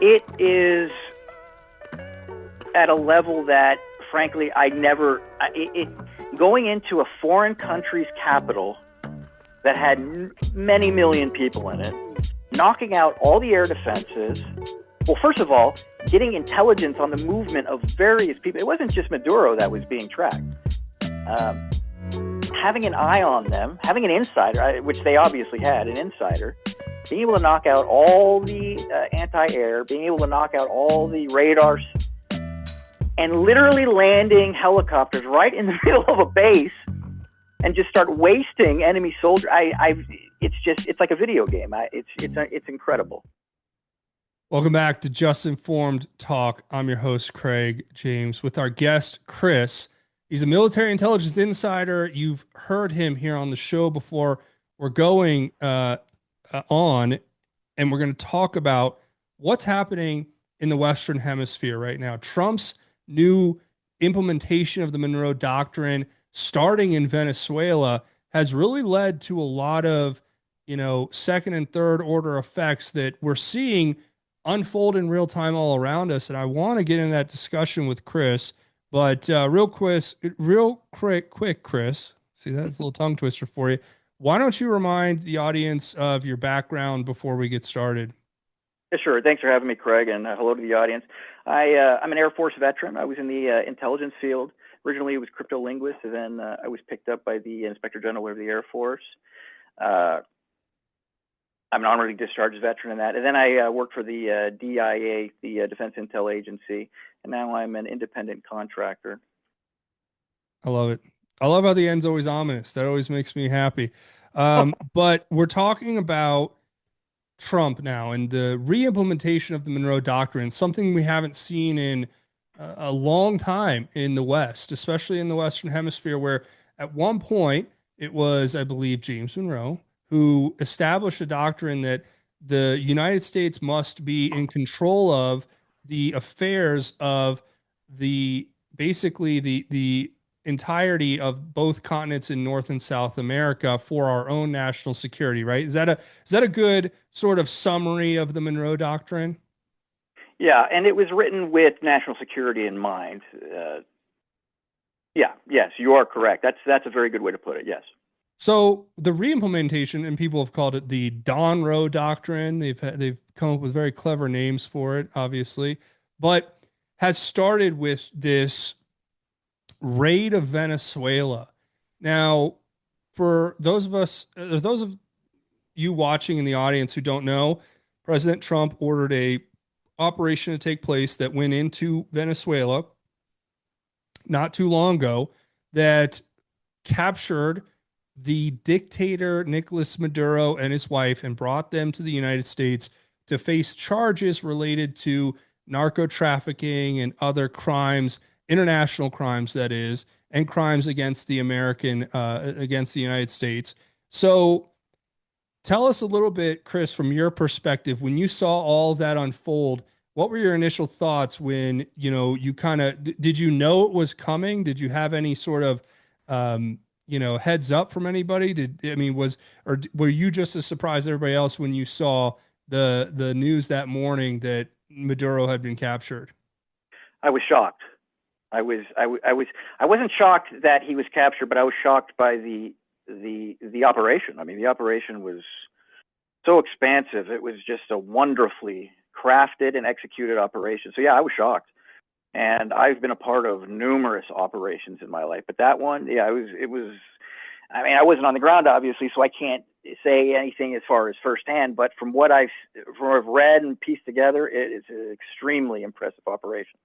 It is at a level that, frankly, going into a foreign country's capital that had many million people in it, knocking out all the air defenses. Well, first of all, getting intelligence on the movement of various people. It wasn't just Maduro that was being tracked. Having an eye on them, having an insider, which they obviously had, an insider, being able to knock out all the anti-air, being able to knock out all the radars, and literally landing helicopters right in the middle of a base and just start wasting enemy soldiers. It's like a video game. It's incredible. Welcome back to Just Informed Talk. I'm your host, Craig James, with our guest, Chris. He's a military intelligence insider. You've heard him here on the show before. We're going on, and we're going to talk about what's happening in the Western Hemisphere right now. Trump's new implementation of the Monroe Doctrine, starting in Venezuela, has really led to a lot of, second and third order effects that we're seeing unfold in real time all around us. And I want to get into that discussion with Chris, but real quick, Chris, see, that's a little tongue twister for you. Why don't you remind the audience of your background before we get started? Yeah, sure. Thanks for having me, Craig, and hello to the audience. I'm an Air Force veteran. I was in the intelligence field. Originally, it was cryptolinguist, and then I was picked up by the Inspector General of the Air Force. I'm an honorary discharged veteran in that. And then I worked for the DIA, the Defense Intel Agency, and now I'm an independent contractor. I love it. I love how the end's always ominous. That always makes me happy. But we're talking about Trump now and the re-implementation of the Monroe Doctrine, something we haven't seen in a long time in the West, especially in the Western Hemisphere, where at one point it was, I believe, James Monroe who established a doctrine that the United States must be in control of the affairs of the entirety of both continents in North and South America for our own national security, right? Is that a good sort of summary of the Monroe Doctrine? Yeah, and it was written with national security in mind. Yes, you are correct. That's a very good way to put it. Yes. So the reimplementation, and people have called it the Donroe Doctrine. They've come up with very clever names for it, obviously, but has started with this raid of Venezuela. Now, for those of you watching in the audience who don't know, President Trump ordered a operation to take place that went into Venezuela not too long ago that captured the dictator Nicolas Maduro and his wife and brought them to the United States to face charges related to narco trafficking and other crimes, international crimes, that is, and crimes against the against the United States. So tell us a little bit, Chris, from your perspective, when you saw all of that unfold, what were your initial thoughts when, you did you know it was coming? Did you have any sort of, heads up from anybody? Were you just as surprised as everybody else when you saw the news that morning that Maduro had been captured? I was shocked. I wasn't shocked that he was captured, but I was shocked by the operation. I mean, the operation was so expansive. It was just a wonderfully crafted and executed operation. So yeah, I was shocked. And I've been a part of numerous operations in my life, but that one, yeah, it was, I mean, I wasn't on the ground, obviously, so I can't say anything as far as firsthand, but from what I've read and pieced together, it's an extremely impressive operation.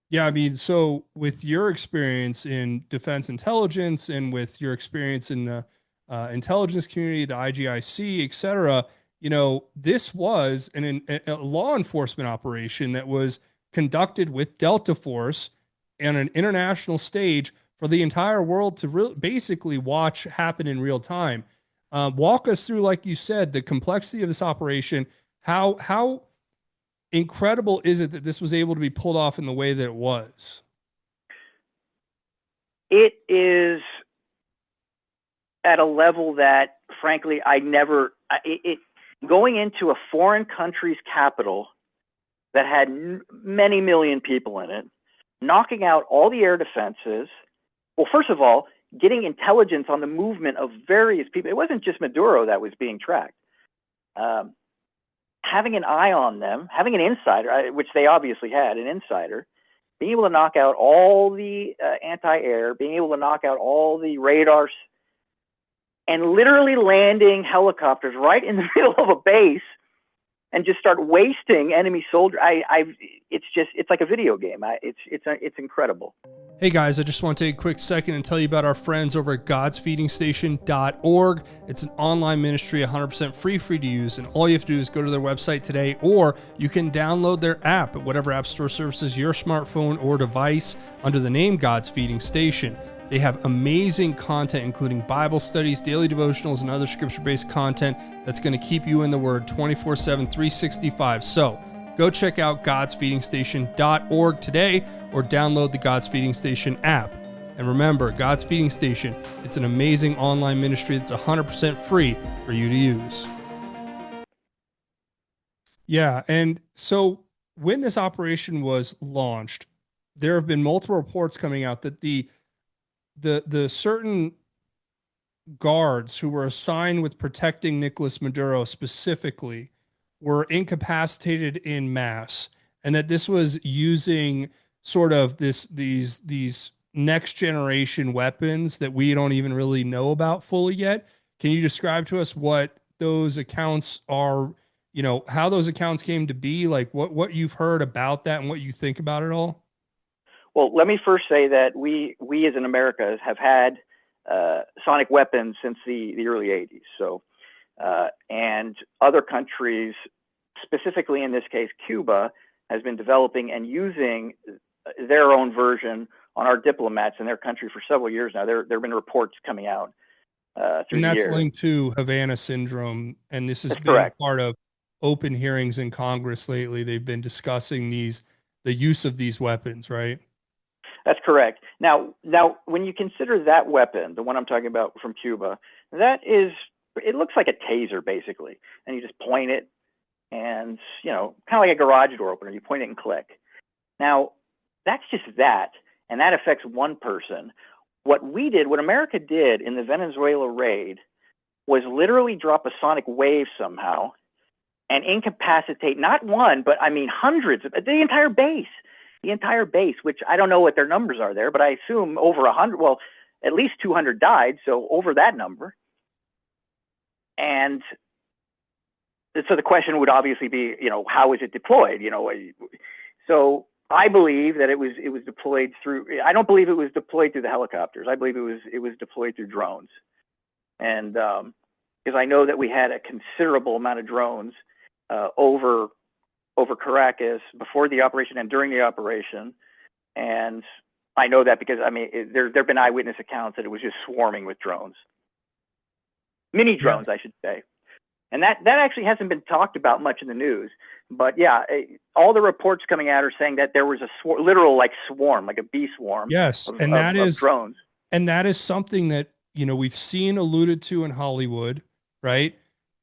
Yeah, I mean, so with your experience in defense intelligence and with your experience in the intelligence community, the IGIC, et cetera, this was a law enforcement operation that was conducted with Delta Force on an international stage for the entire world to basically watch happen in real time. Walk us through, like you said, the complexity of this operation. How incredible is it that this was able to be pulled off in the way that it was? It is at a level that, frankly, going into a foreign country's capital that had many million people in it, knocking out all the air defenses. Well, first of all, getting intelligence on the movement of various people. It wasn't just Maduro that was being tracked. Having an eye on them, having an insider, which they obviously had, an insider, being able to knock out all the anti-air, being able to knock out all the radars, and literally landing helicopters right in the middle of a base and just start wasting enemy soldiers. It's like a video game. It's incredible. Hey guys, I just want to take a quick second and tell you about our friends over at godsfeedingstation.org. It's an online ministry, 100% free to use, and all you have to do is go to their website today, or you can download their app at whatever app store services your smartphone or device under the name God's Feeding Station. They have amazing content, including Bible studies, daily devotionals, and other scripture-based content that's going to keep you in the Word 24/7, 365. So go check out godsfeedingstation.org today, or download the God's Feeding Station app. And remember, God's Feeding Station, it's an amazing online ministry that's 100% free for you to use. Yeah, and so when this operation was launched, there have been multiple reports coming out that the certain guards who were assigned with protecting Nicolas Maduro specifically were incapacitated in mass, and that this was using sort of these next generation weapons that we don't even really know about fully yet. Can you describe to us what those accounts are, how those accounts came to be, like what you've heard about that and what you think about it all? Well, let me first say that we as in America have had sonic weapons since the early 80s. So, and other countries, specifically in this case, Cuba, has been developing and using their own version on our diplomats in their country for several years now. There have been reports coming out through the years. And that's linked to Havana syndrome, and this has been correct. Part of open hearings in Congress lately. They've been discussing the use of these weapons, right? That's correct. Now, when you consider that weapon, the one I'm talking about from Cuba, it looks like a taser basically, and you just point it, and kind of like a garage door opener. You point it and click. Now, that's just that, and that affects one person. What America did in the Venezuela raid was literally drop a sonic wave somehow and incapacitate not one, but I mean hundreds of the entire base, which I don't know what their numbers are there, but I assume over 100, well, at least 200 died, so over that number. And so the question would obviously be, how is it deployed? So I believe that it was deployed through. I don't believe it was deployed through the helicopters. I believe it was deployed through drones, and because I know that we had a considerable amount of drones over Caracas before the operation and during the operation, and I know that because there've been eyewitness accounts that it was just swarming with drones, mini drones, I should say. And that actually hasn't been talked about much in the news. But yeah, all the reports coming out are saying that there was a literal swarm, like a bee swarm. Yes, of drones. And that is something that, we've seen alluded to in Hollywood, right?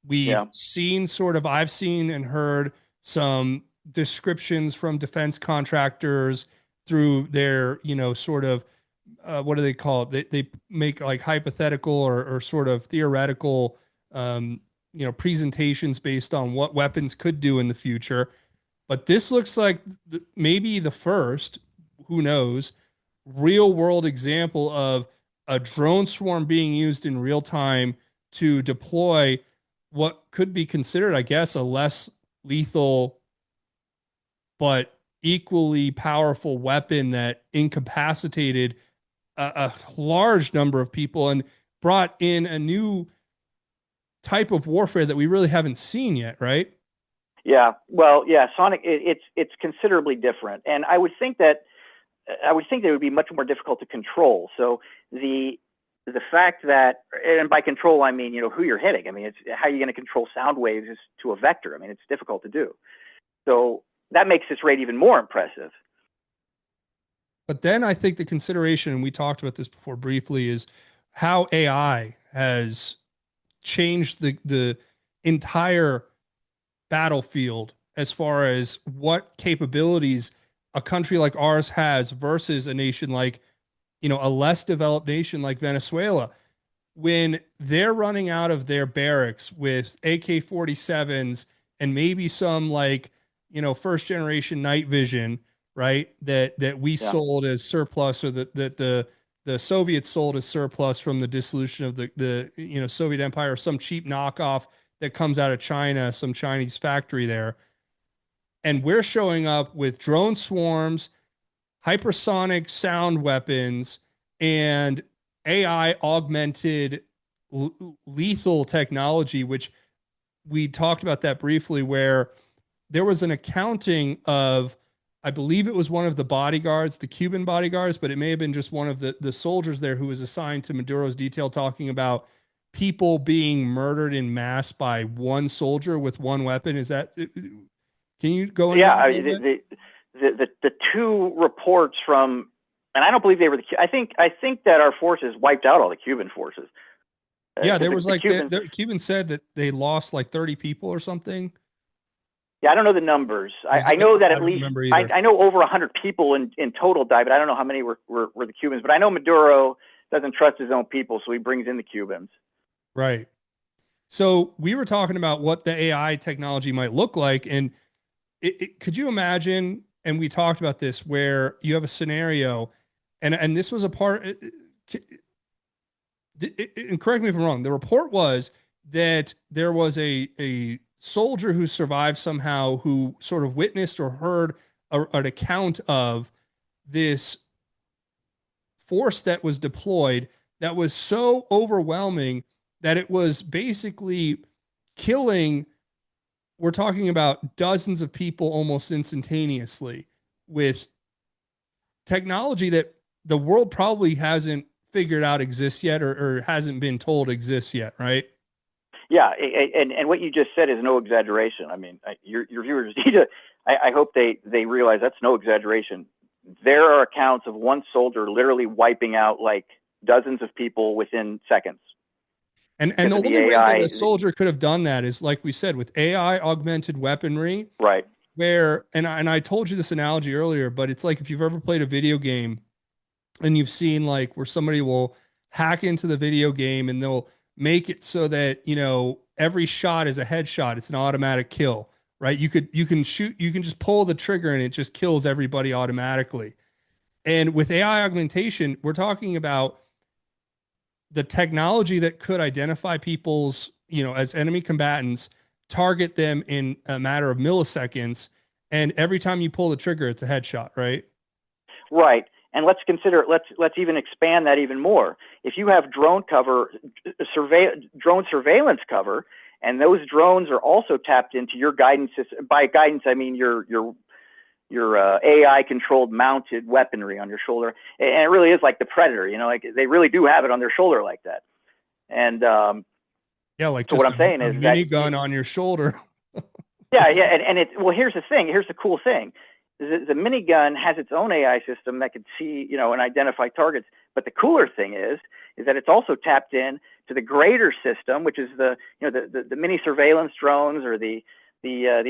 We've seen I've seen and heard some descriptions from defense contractors through their, what do they call it? They make like hypothetical or sort of theoretical presentations based on what weapons could do in the future. But this looks like maybe the first, who knows, real world example of a drone swarm being used in real time to deploy what could be considered, I guess, a less lethal but equally powerful weapon that incapacitated a large number of people and brought in a new type of warfare that we really haven't seen yet, right? Yeah, well, yeah, sonic. It's considerably different, and I would think that it would be much more difficult to control. So the fact that, and by control I mean who you're hitting. I mean, it's how you're going to control sound waves is to a vector. I mean, it's difficult to do. So that makes this raid even more impressive. But then I think the consideration, and we talked about this before briefly, is how AI has changed the entire battlefield as far as what capabilities a country like ours has versus a nation like, a less developed nation like Venezuela. When they're running out of their barracks with AK-47s and maybe some like, first generation night vision, right? That we Yeah. sold as surplus, or that the Soviets sold as surplus from the dissolution of the Soviet Empire, or some cheap knockoff that comes out of China, some Chinese factory there. And we're showing up with drone swarms, hypersonic sound weapons, and AI augmented lethal technology, which we talked about that briefly, where there was an accounting of, I believe it was one of the bodyguards, the Cuban bodyguards, but it may have been just one of the soldiers there who was assigned to Maduro's detail, talking about people being murdered in mass by one soldier with one weapon. Is that, can you go into Yeah, that a little bit? the two reports from, and I don't believe they were I think that our forces wiped out all the Cuban forces. Yeah, there was The like Cubans. the Cuban said that they lost like 30 people or something. Yeah, I don't know the numbers. Was I it, know that I at don't least remember either. I know over 100 people in total died, but I don't know how many were the Cubans. But I know Maduro doesn't trust his own people, so he brings in the Cubans. Right. So we were talking about what the AI technology might look like, and could you imagine? And we talked about this, where you have a scenario, and this was a part. And correct me if I'm wrong. The report was that there was a soldier who survived somehow, who sort of witnessed or heard an account of this force that was deployed that was so overwhelming that it was basically killing. We're talking about dozens of people almost instantaneously, with technology that the world probably hasn't figured out exists yet, or hasn't been told exists yet, right? Yeah, and what you just said is no exaggeration. I mean, your viewers need to. I hope they realize that's no exaggeration. There are accounts of one soldier literally wiping out like dozens of people within seconds. And the only way that a soldier could have done that is, like we said, with AI augmented weaponry. Right. Where, and I told you this analogy earlier, but it's like if you've ever played a video game and you've seen like where somebody will hack into the video game and they'll make it so that, every shot is a headshot. It's an automatic kill, right? You can shoot, you can just pull the trigger and it just kills everybody automatically. And with AI augmentation, we're talking about the technology that could identify people's, as enemy combatants, target them in a matter of milliseconds, and every time you pull the trigger, it's a headshot, right? Right. And let's even expand that even more. If you have drone surveillance cover, and those drones are also tapped into your guidance system. By guidance, I mean your AI controlled mounted weaponry on your shoulder, and it really is like the Predator. Like they really do have it on their shoulder like that. And yeah, like so just what I'm saying is that minigun on your shoulder. yeah, and it's, well, here's the thing. Here's the cool thing. The minigun has its own AI system that could see, and identify targets. But the cooler thing is that it's also tapped in to the greater system, which is the mini surveillance drones, or the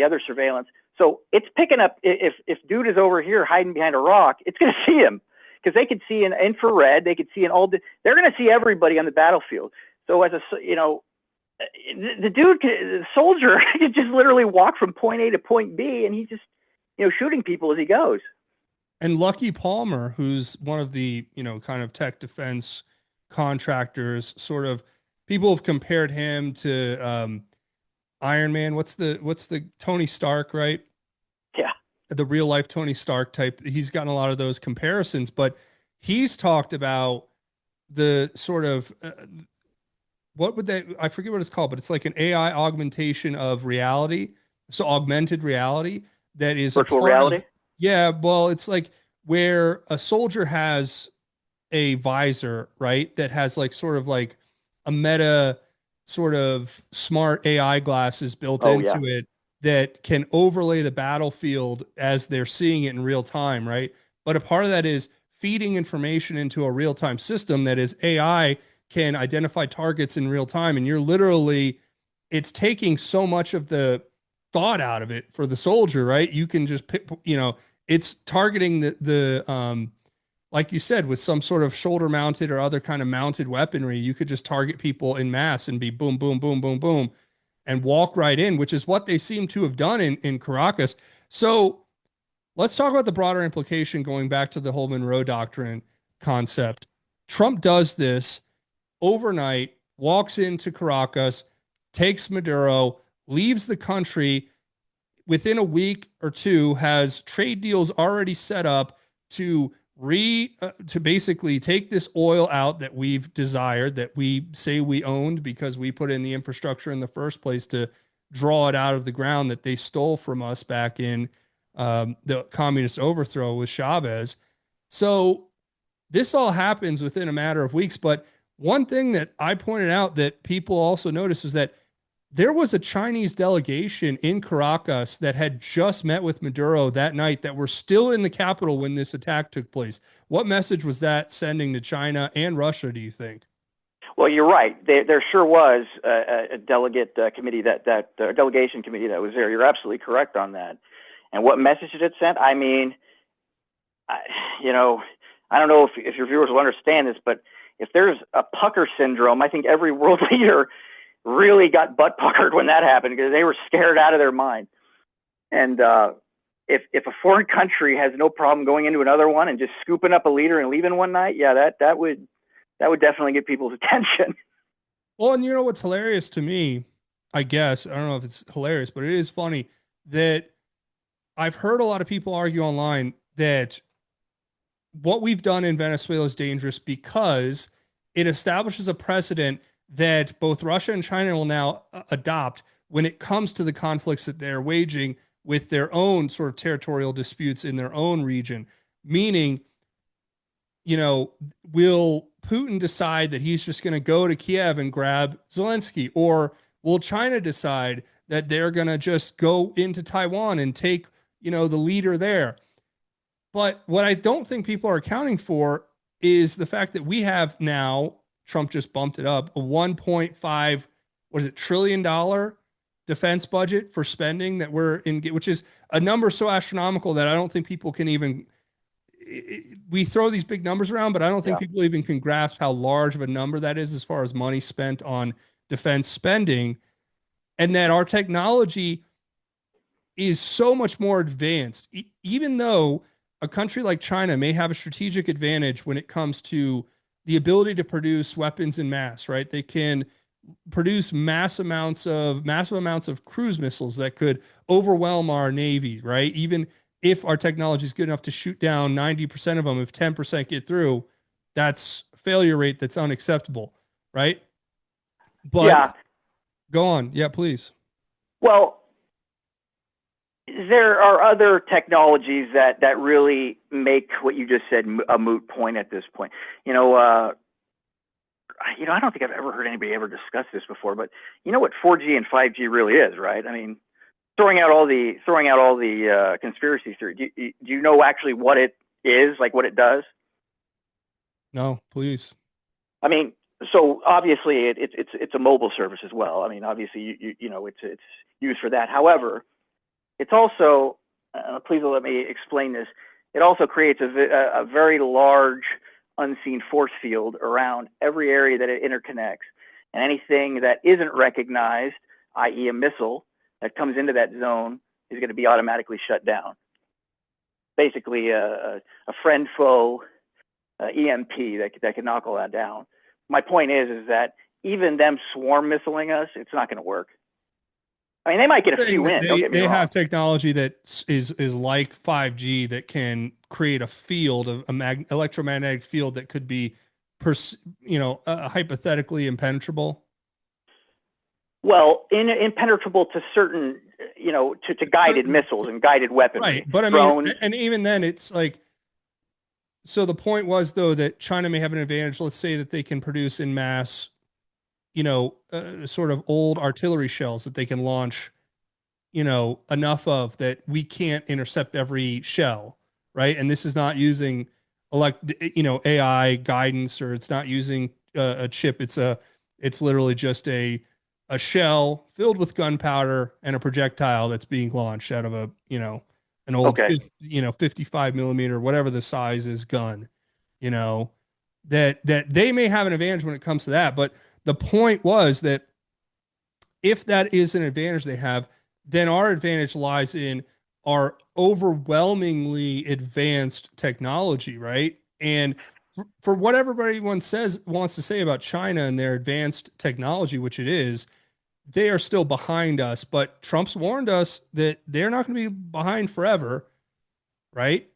other surveillance. So it's picking up, if dude is over here hiding behind a rock, it's going to see him, because they could see in infrared, they could see they're going to see everybody on the battlefield. So as the soldier could just literally walk from point A to point B, and he's just, shooting people as he goes. And Lucky Palmer, who's one of the, kind of tech defense contractors, sort of, people have compared him to Iron Man. What's the Tony Stark, right? Yeah. The real life Tony Stark type. He's gotten a lot of those comparisons, but he's talked about the sort of I forget what it's called, but it's like an AI augmentation of reality. So augmented reality that is virtual reality. Yeah, well, it's like where a soldier has a visor, right? That has like sort of like a meta sort of smart AI glasses built into it that can overlay the battlefield as they're seeing it in real time, right? But a part of that is feeding information into a real-time system that is AI can identify targets in real time. And you're literally, it's taking so much of the thought out of it for the soldier, right? You can just pick, it's targeting the like you said, with some sort of shoulder mounted or other kind of mounted weaponry, you could just target people in mass and be boom, boom, boom, boom, boom, and walk right in, which is what they seem to have done in Caracas. So let's talk about the broader implication going back to the whole Monroe Doctrine concept. Trump does this overnight, walks into Caracas, takes Maduro, leaves the country within a week or two, has trade deals already set up to to basically take this oil out that we've desired, that we say we owned because we put in the infrastructure in the first place to draw it out of the ground that they stole from us back in the communist overthrow with Chavez. So this all happens within a matter of weeks. But one thing that I pointed out that people also noticed was that there was a Chinese delegation in Caracas that had just met with Maduro that night that were still in the capital when this attack took place. What message was that sending to China and Russia, do you think? Well, you're right. There sure was a delegate committee delegation committee that was there. You're absolutely correct on that. And what message did it send? I mean, I don't know if your viewers will understand this, but if there's a pucker syndrome, I think every world leader really got butt puckered when that happened because they were scared out of their mind. And if a foreign country has no problem going into another one and just scooping up a leader and leaving one night, yeah, that would definitely get people's attention. Well, and you know what's hilarious to me, I guess, I don't know if it's hilarious, but it is funny that I've heard a lot of people argue online that what we've done in Venezuela is dangerous because it establishes a precedent that both Russia and China will now adopt when it comes to the conflicts that they're waging with their own sort of territorial disputes in their own region. Meaning, will Putin decide that he's just going to go to Kiev and grab Zelensky? Or will China decide that they're going to just go into Taiwan and take, the leader there? But what I don't think people are accounting for is the fact that we have now, Trump just bumped it up, a 1.5, trillion-dollar defense budget for spending that we're in, which is a number so astronomical that I don't think people can even, we throw these big numbers around, but I don't think people even can grasp how large of a number that is as far as money spent on defense spending, and that our technology is so much more advanced, even though a country like China may have a strategic advantage when it comes to the ability to produce weapons in mass, right? They can produce massive amounts of cruise missiles that could overwhelm our Navy, right? Even if our technology is good enough to shoot down 90% of them, if 10% get through, that's a failure rate that's unacceptable, right? But go on. Yeah, please. Well, there are other technologies that really make what you just said a moot point at this point. I don't think I've ever heard anybody ever discuss this before, but you know what 4G and 5G really is, right? I mean, throwing out all the conspiracy theory. Do you know actually what it is, like what it does? No, please. I mean, so obviously it's a mobile service as well. I mean, obviously it's used for that. However, it's also, please let me explain this. It also creates a very large unseen force field around every area that it interconnects. And anything that isn't recognized, i.e. a missile that comes into that zone, is going to be automatically shut down. Basically, a friend foe EMP that can knock all that down. My point is that even them swarm missiling us, it's not going to work. I mean, they might get a few in. Don't get me wrong. They have technology that is like 5G that can create a field of electromagnetic field that could be, hypothetically impenetrable. Well, impenetrable to certain, to guided missiles and guided weapons. Right, but drones. I mean, and even then, it's like. So the point was, though, that China may have an advantage. Let's say that they can produce in mass sort of old artillery shells that they can launch, enough of that we can't intercept every shell, right? And this is not using AI guidance, or it's not using a chip. It's literally just a a shell filled with gunpowder and a projectile that's being launched out of a, an old, Okay. 55 millimeter, whatever the size is gun, you know, that they may have an advantage when it comes to that. But the point was that if that is an advantage they have, then our advantage lies in our overwhelmingly advanced technology, right? And for what everyone says wants to say about China and their advanced technology, which it is, they are still behind us. But Trump's warned us that they're not going to be behind forever, right?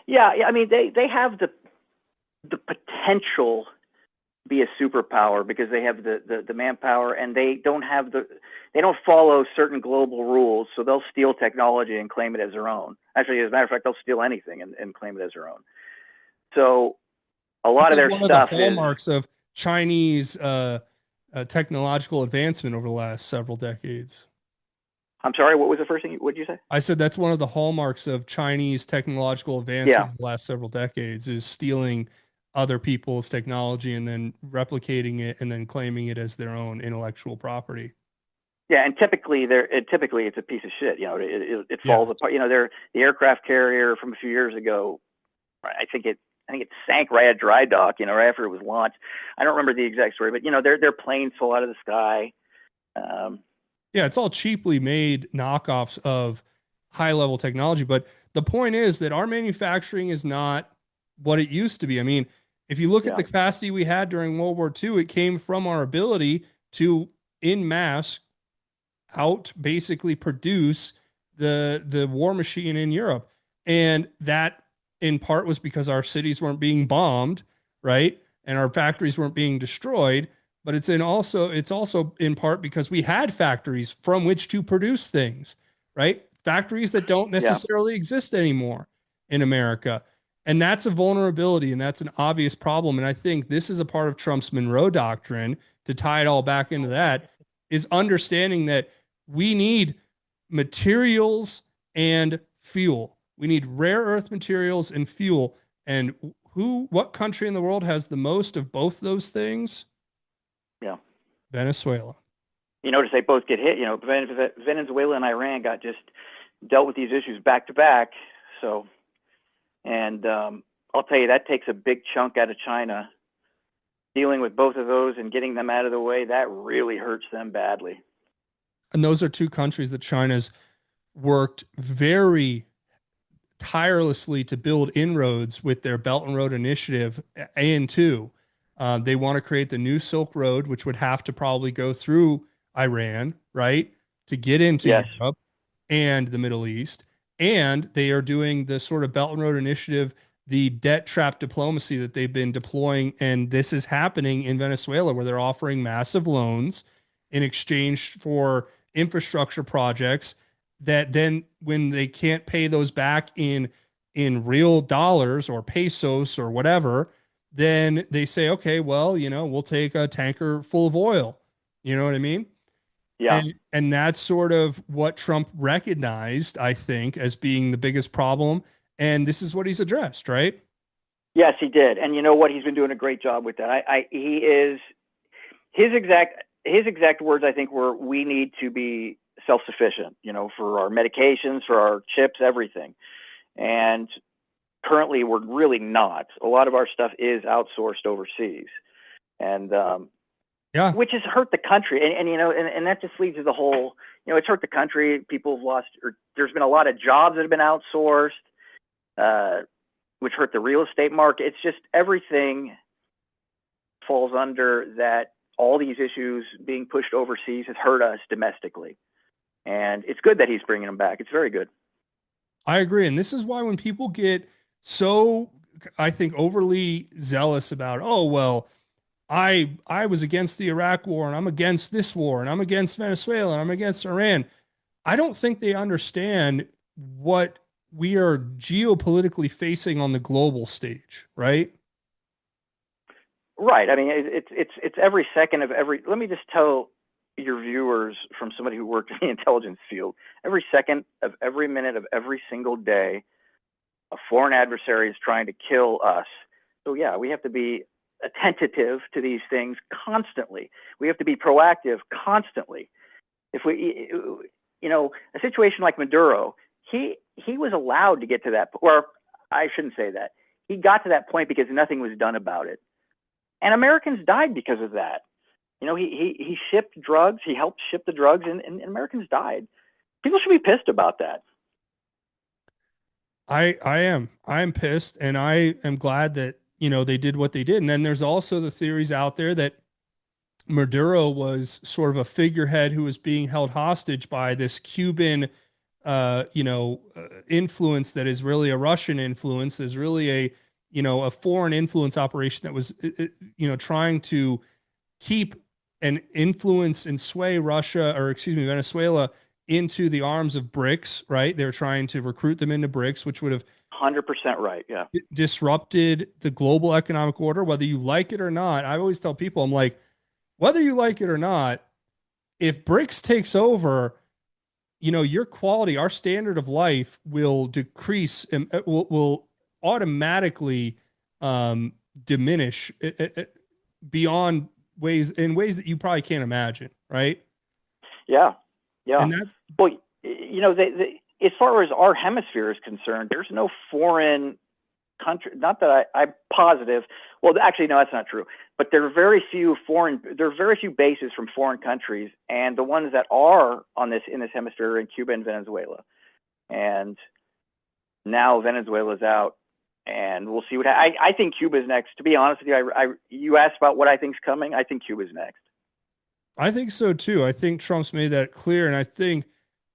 Yeah, yeah. I mean, they have the potential to be a superpower because they have the manpower, and they don't follow certain global rules, so they'll steal technology and claim it as their own. Actually, as a matter of fact, they'll steal anything and claim it as their own. So a That's lot of like their one of the stuff is. hallmarks of Chinese technological advancement over the last several decades. I'm sorry, what was the first thing? What did you say? I said that's one of the hallmarks of Chinese technological Yeah, advancement in the last several decades is stealing other people's technology and then replicating it and then claiming it as their own intellectual property. yeah, and typically it's a piece of shit. It Yeah. falls apart. The aircraft carrier from a few years ago. I think it sank right at dry dock. Right after it was launched. I don't remember the exact story, but their planes fell out of the sky. Um, Yeah, it's all cheaply made knockoffs of high level technology. But the point is that our manufacturing is not what it used to be. I mean, if you look at yeah, the capacity we had during World War II, it came from our ability to, in mass, out basically produce the war machine in Europe. And that in part was because our cities weren't being bombed, right? And our factories weren't being destroyed. But it's also in part because we had factories from which to produce things, right? Factories that don't yeah, necessarily exist anymore in America. And that's a vulnerability and that's an obvious problem. And I think this is a part of Trump's Monroe Doctrine to tie it all back into that is understanding that we need materials and fuel. We need rare earth materials and fuel. And what country in the world has the most of both those things? yeah. Venezuela. You notice they both get hit. Venezuela and Iran got just dealt with these issues back to back. So, and I'll tell you, that takes a big chunk out of China. Dealing with both of those and getting them out of the way, that really hurts them badly. And those are two countries that China's worked very tirelessly to build inroads with their Belt and Road Initiative AN2. They want to create the new Silk Road, which would have to probably go through Iran, right, to get into Yes. Europe and the Middle East. And they are doing the sort of Belt and Road Initiative, the debt trap diplomacy that they've been deploying. And this is happening in Venezuela, where they're offering massive loans in exchange for infrastructure projects that then when they can't pay those back in real dollars or pesos or whatever, then they say, okay, well, we'll take a tanker full of oil. You know what I mean? Yeah. And that's sort of what Trump recognized, I think, as being the biggest problem. And this is what he's addressed, right? Yes, he did. And you know what? He's been doing a great job with that. He is his exact words. I think were, "We need to be self-sufficient. For our medications, for our chips, everything." And currently, we're really not. A lot of our stuff is outsourced overseas, and Yeah. which has hurt the country. And that just leads to the whole. It's hurt the country. People have lost. Or there's been a lot of jobs that have been outsourced. Which hurt the real estate market. It's just everything falls under that. All these issues being pushed overseas has hurt us domestically. And it's good that he's bringing them back. It's very good. I agree. And this is why when people get so, I think, overly zealous about, oh, well, I was against the Iraq war and I'm against this war and I'm against Venezuela and I'm against Iran. I don't think they understand what we are geopolitically facing on the global stage, right? Right. I mean, it's every second of every. Let me just tell your viewers from somebody who worked in the intelligence field. Every second of every minute of every single day, a foreign adversary is trying to kill us. So yeah, we have to be attentive to these things constantly. We have to be proactive constantly. If we, a situation like Maduro, he was allowed to get to that, or I shouldn't say that. He got to that point because nothing was done about it, and Americans died because of that. He shipped drugs. He helped ship the drugs, and Americans died. People should be pissed about that. I'm pissed, and I am glad that they did what they did. And then there's also the theories out there that Maduro was sort of a figurehead who was being held hostage by this Cuban influence that is really a Russian influence, is really a foreign influence operation that was trying to keep and influence and sway Russia, or excuse me, Venezuela, into the arms of BRICS, right? They're trying to recruit them into BRICS, which would have 100% right. Yeah. Disrupted the global economic order, whether you like it or not. I always tell people, I'm like, whether you like it or not, if BRICS takes over, your quality, our standard of life will decrease and will automatically diminish beyond in ways that you probably can't imagine, right? Yeah. Yeah. And that, well, as far as our hemisphere is concerned, there's no foreign country. Not that I'm positive. Well, actually, no, that's not true. But there are very few bases from foreign countries, and the ones that are in this hemisphere are in Cuba and Venezuela. And now Venezuela's out, and we'll see what. I think Cuba's next. To be honest with you, you asked about what I think's coming. I think Cuba's next. I think so too. I think Trump's made that clear, and I think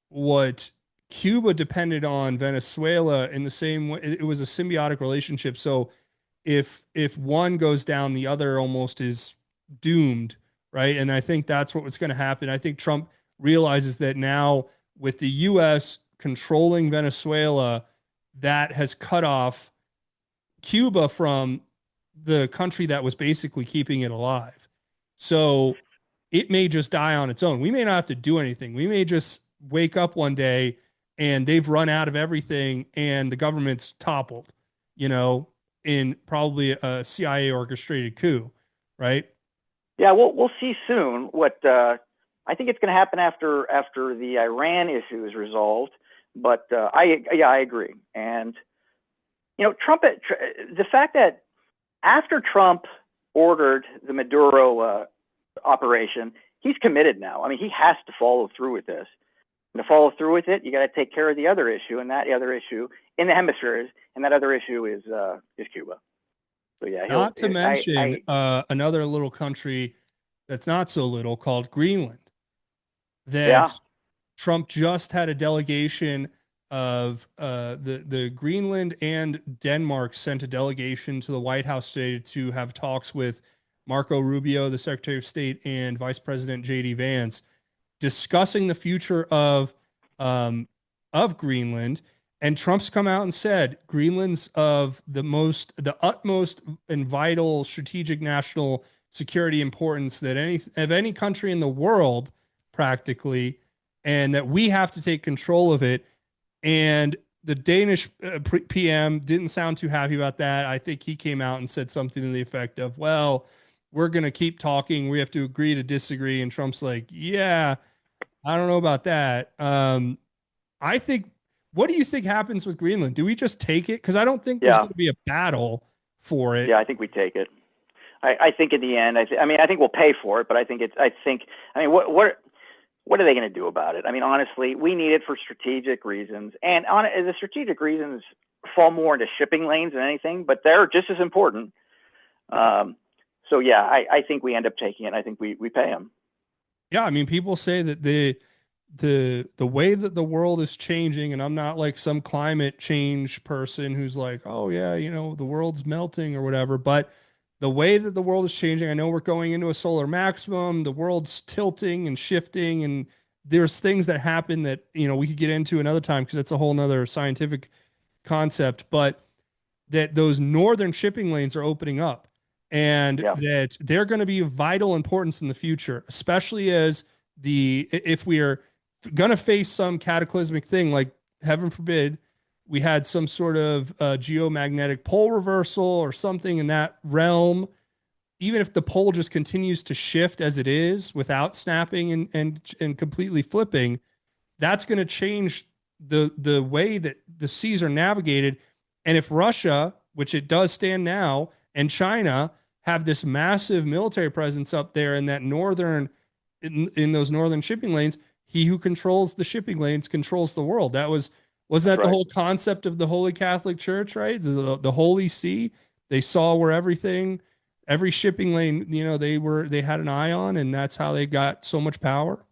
what Cuba depended on Venezuela in the same way, it was a symbiotic relationship. So if one goes down, the other almost is doomed, right? And I think that's what was going to happen. I think Trump realizes that now with the U.S. controlling Venezuela, that has cut off Cuba from the country that was basically keeping it alive. So it may just die on its own. We may not have to do anything. We may just wake up one day and they've run out of everything and the government's toppled, in probably a CIA orchestrated coup, right? Yeah, we'll see soon. What I think it's going to happen after the Iran issue is resolved. But I agree. And Trump, the fact that after Trump ordered the Maduro operation, he's committed now. I mean, he has to follow through with this. And to follow through with it, you got to take care of the other issue, and that other issue in the hemispheres, and that other issue is Cuba. So yeah, not to mention another little country that's not so little called Greenland. That Trump just had a delegation of the Greenland and Denmark sent a delegation to the White House today to have talks with Marco Rubio, the Secretary of State, and Vice President J.D. Vance, discussing the future of Greenland. And Trump's come out and said Greenland's of the utmost and vital strategic national security importance that any country in the world practically, and that we have to take control of it. And the Danish PM didn't sound too happy about that. I think he came out and said something to the effect of, well, we're going to keep talking. We have to agree to disagree. And Trump's like, yeah, I don't know about that. I think, what do you think happens with Greenland? Do we just take it? Because I don't think there's going to be a battle for it. Yeah, I think we take it. I think in the end, I think we'll pay for it, but what are they going to do about it? I mean, honestly, we need it for strategic reasons, and the strategic reasons fall more into shipping lanes than anything, but they're just as important. So yeah, I think we end up taking it. I think we pay them. Yeah, I mean, people say that the way that the world is changing, and I'm not like some climate change person who's like, oh yeah, the world's melting or whatever, but the way that the world is changing, I know we're going into a solar maximum, the world's tilting and shifting, and there's things that happen that, we could get into another time because that's a whole nother scientific concept, but that those northern shipping lanes are opening up and that they're going to be of vital importance in the future, especially as if we are going to face some cataclysmic thing, like heaven forbid, we had some sort of geomagnetic pole reversal or something in that realm, even if the pole just continues to shift as it is without snapping and completely flipping, that's going to change the way that the seas are navigated. And if Russia, which it does stand now, and China have this massive military presence up there in that northern in those northern shipping lanes, he who controls the shipping lanes controls the world. Wasn't That's that the right. whole concept of the Holy Catholic Church, right? The Holy See. They saw where every shipping lane, they had an eye on, and that's how they got so much power.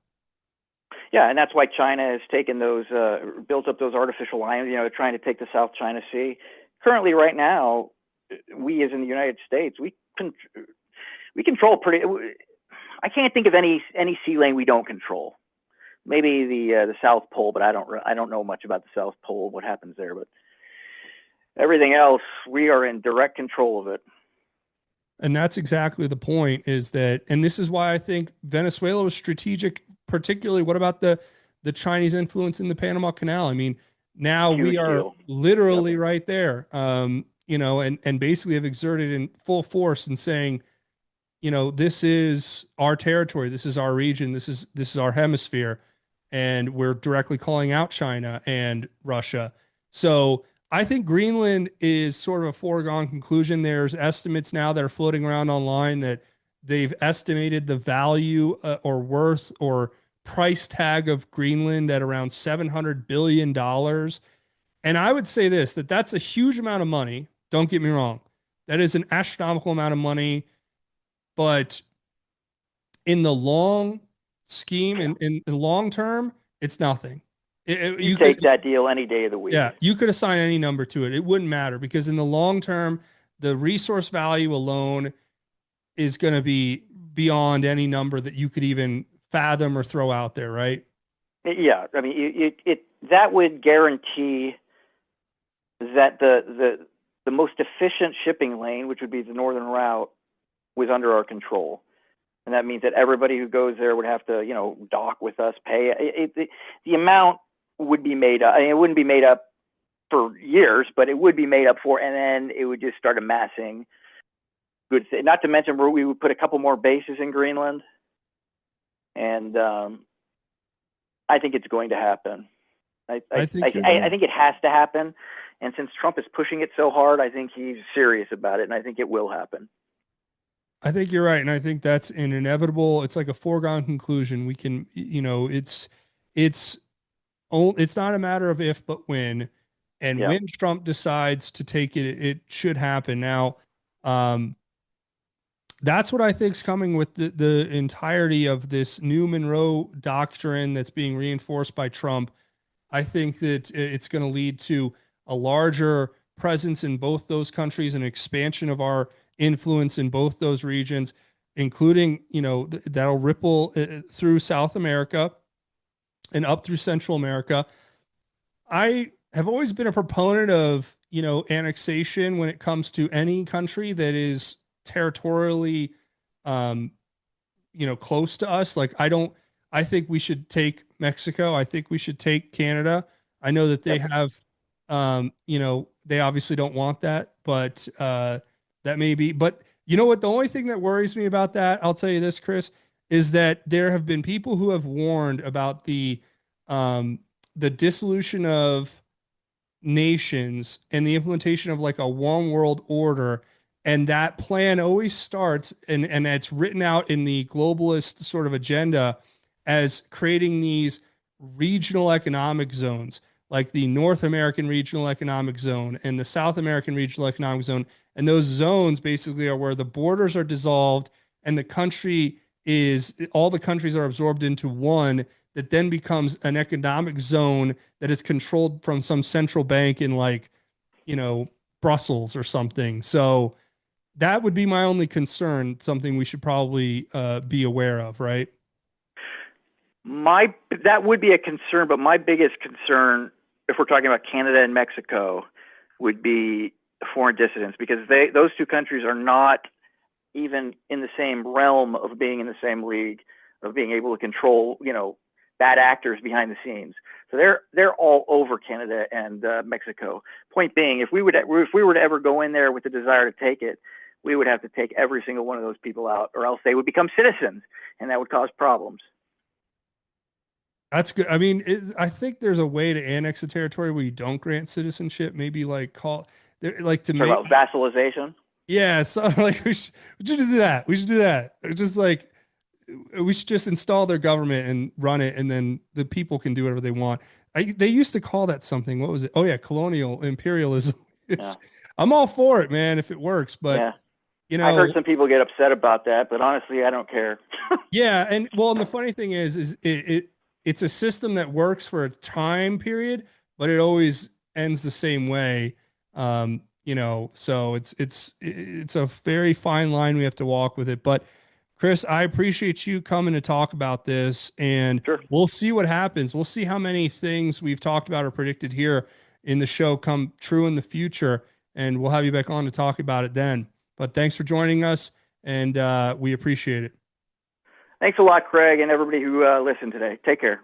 Yeah, and that's why China has taken those, built up those artificial islands. Trying to take the South China Sea. Currently, right now, we as in the United States, we control pretty. I can't think of any sea lane we don't control. Maybe the South Pole, but I don't know much about the South Pole, what happens there. But everything else, we are in direct control of it. And that's exactly the point, is that, and this is why I think Venezuela was strategic, particularly what about the Chinese influence in the Panama Canal? I mean, now we Huge are deal. Yep. literally right there. And basically have exerted in full force and saying, this is our territory, this is our region, this is our hemisphere, and we're directly calling out China and Russia. So I think Greenland is sort of a foregone conclusion. There's estimates now that are floating around online that they've estimated the value or worth or price tag of Greenland at around $700 billion. And I would say this, that that's a huge amount of money. Don't get me wrong. That is an astronomical amount of money, but in the long scheme and in the long term, it's nothing. You You could, take that deal any day of the week. yeah, you could assign any number to it. It wouldn't matter because in the long term, the resource value alone is going to be beyond any number that you could even fathom or throw out there, right? Yeah, I mean, that would guarantee that the most efficient shipping lane, which would be the northern route, was under our control. And that means that everybody who goes there would have to, dock with us, pay. The amount would be made up. I mean, it wouldn't be made up for years, but it would be made up for, and then it would just start amassing goods. Not to mention, we would put a couple more bases in Greenland, and I think it's going to happen. I think you're I right. think it has to happen. And since Trump is pushing it so hard, I think he's serious about it, and I think it will happen. I think you're right, and I think that's an inevitable. It's like a foregone conclusion. We can, it's it's not a matter of if, but when. And Yeah. when Trump decides to take it, it should happen. Now, um, that's what I think is coming with the entirety of this new Monroe Doctrine that's being reinforced by Trump. I think that it's going to lead to a larger presence in both those countries, an expansion of our influence in both those regions, including, that'll ripple through South America and up through Central America. I have always been a proponent of, annexation when it comes to any country that is territorially, um, close to us. Like, I think we should take Mexico. I think we should take Canada. I know that they Yep. have, they obviously don't want that, but that may be. But you know what? The only thing that worries me about that, I'll tell you this, Chris, is that there have been people who have warned about um, the dissolution of nations and the implementation of like a one world order. And that plan always starts, and it's written out in the globalist sort of agenda as creating these regional economic zones, like the North American Regional Economic Zone and the South American Regional Economic Zone. And those zones basically are where the borders are dissolved and all the countries are absorbed into one that then becomes an economic zone that is controlled from some central bank in like, you know, Brussels or something. So that would be my only concern, something we should probably be aware of, right? That would be a concern, but my biggest concern, if we're talking about Canada and Mexico, would be foreign dissidents, because those two countries are not even in the same realm of being in the same league of being able to control, bad actors behind the scenes. So they're all over Canada and Mexico. Point being, if we were to ever go in there with the desire to take it, we would have to take every single one of those people out, or else they would become citizens, and that would cause problems. That's good. I mean, I think there's a way to annex a territory where you don't grant citizenship. Maybe like like to Talk make about vassalization. Yeah, so like we should do that. We should do that. Just like we should just install their government and run it, and then the people can do whatever they want. They used to call that something. What was it? Oh yeah, colonial imperialism. Yeah. I'm all for it, man, if it works. But Yeah. I've heard some people get upset about that, but honestly, I don't care. Yeah, and well, and the funny thing is it's a system that works for a time period, but it always ends the same way. So it's a very fine line we have to walk with it. But Chris, I appreciate you coming to talk about this, and Sure. we'll see what happens. We'll see how many things we've talked about or predicted here in the show come true in the future, and we'll have you back on to talk about it then. But thanks for joining us, and we appreciate it. Thanks a lot, Craig, and everybody who listened today. Take care.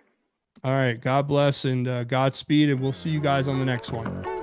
All right. God bless and Godspeed, and we'll see you guys on the next one.